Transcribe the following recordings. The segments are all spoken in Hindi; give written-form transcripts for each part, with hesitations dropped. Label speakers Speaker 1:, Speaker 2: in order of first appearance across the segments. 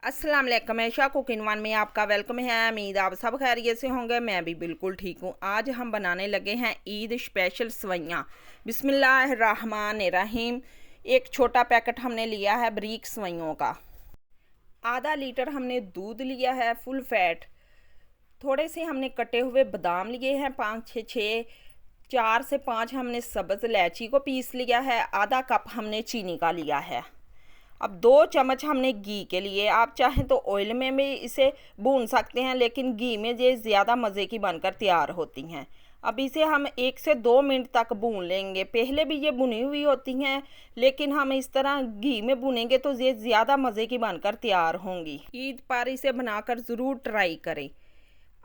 Speaker 1: अस्सलाम वालेकुम, ऐशा कुकिंग वन में आपका वेलकम है। उम्मीद आप सब खैरियत से होंगे। मैं भी बिल्कुल ठीक हूँ। आज हम बनाने लगे हैं ईद स्पेशल सवैयाँ। बिस्मिल्लाहिर्रहमानिर्रहीम। एक छोटा पैकेट हमने लिया है बरीक सवैयों का। आधा लीटर हमने दूध लिया है फुल फैट। थोड़े से हमने कटे हुए बादाम लिए हैं 5 से 6। 4 से 5 हमने सब्ज़ इलायची को पीस लिया है। आधा कप हमने चीनी का लिया है। अब 2 चम्मच हमने घी के लिए, आप चाहें तो ऑयल में भी इसे भून सकते हैं, लेकिन घी में ये ज़्यादा मज़े की बनकर तैयार होती हैं। अब इसे हम 1 से 2 मिनट तक भून लेंगे। पहले भी ये भुनी हुई होती हैं, लेकिन हम इस तरह घी में भुनेंगे तो ये ज़्यादा मज़े की बनकर तैयार होंगी। ईद पर इसे बनाकर ज़रूर ट्राई करें।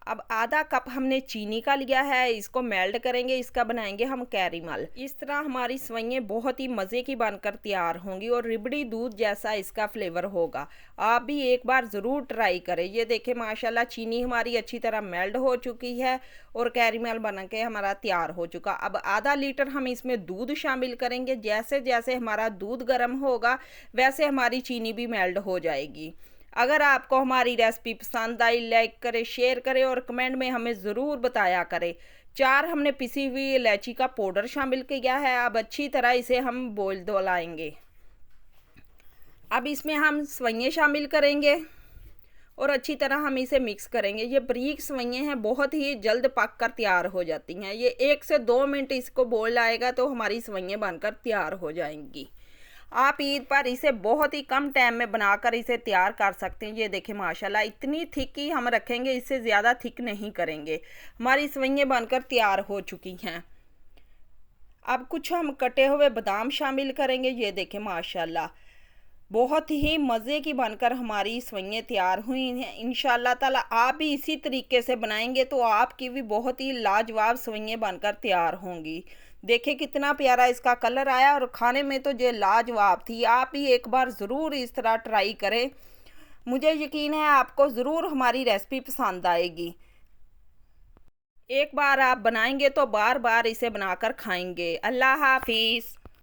Speaker 1: अब आधा कप हमने चीनी का लिया है, इसको मेल्ट करेंगे, इसका बनाएंगे हम कैरेमल। इस तरह हमारी सवैयाँ बहुत ही मज़े की बनकर तैयार होंगी और रिबड़ी दूध जैसा इसका फ्लेवर होगा। आप भी एक बार ज़रूर ट्राई करें। ये देखें माशाल्लाह चीनी हमारी अच्छी तरह मेल्ट हो चुकी है और कैरेमल बन के हमारा तैयार हो चुका। अब आधा लीटर हम इसमें दूध शामिल करेंगे। जैसे जैसे हमारा दूध गर्म होगा वैसे हमारी चीनी भी मेल्ट हो जाएगी। अगर आपको हमारी रेसिपी पसंद आई, लाइक करें, शेयर करें और कमेंट में हमें ज़रूर बताया करें। 4 हमने पिसी हुई इलायची का पाउडर शामिल किया है। अब अच्छी तरह इसे हम बॉईल दोलाएंगे। अब इसमें हम सवैयाँ शामिल करेंगे और अच्छी तरह हम इसे मिक्स करेंगे। ये बारीक सवैयाँ हैं, बहुत ही जल्द पक कर तैयार हो जाती हैं। ये 1 से 2 मिनट इसको बॉईल आएगा तो हमारी सवैयाँ बनकर तैयार हो जाएंगी। आप ईद पर इसे बहुत ही कम टाइम में बनाकर इसे तैयार कर सकते हैं। ये देखें माशाल्लाह इतनी थिक ही हम रखेंगे, इससे ज़्यादा थिक नहीं करेंगे। हमारी सवैयाँ बनकर तैयार हो चुकी हैं। अब कुछ हम कटे हुए बादाम शामिल करेंगे। ये देखें माशाल्लाह बहुत ही मज़े की बनकर हमारी सवैयाँ तैयार हुई हैं। इंशाल्लाह ताला आप भी इसी तरीके से बनाएंगे तो आपकी भी बहुत ही लाजवाब सवैयाँ बनकर तैयार होंगी। देखिए कितना प्यारा इसका कलर आया और खाने में तो ये लाजवाब थी। आप भी एक बार ज़रूर इस तरह ट्राई करें। मुझे यकीन है आपको ज़रूर हमारी रेसिपी पसंद आएगी। एक बार आप बनाएंगे तो बार बार इसे बनाकर खाएंगे। अल्लाह हाफिज़।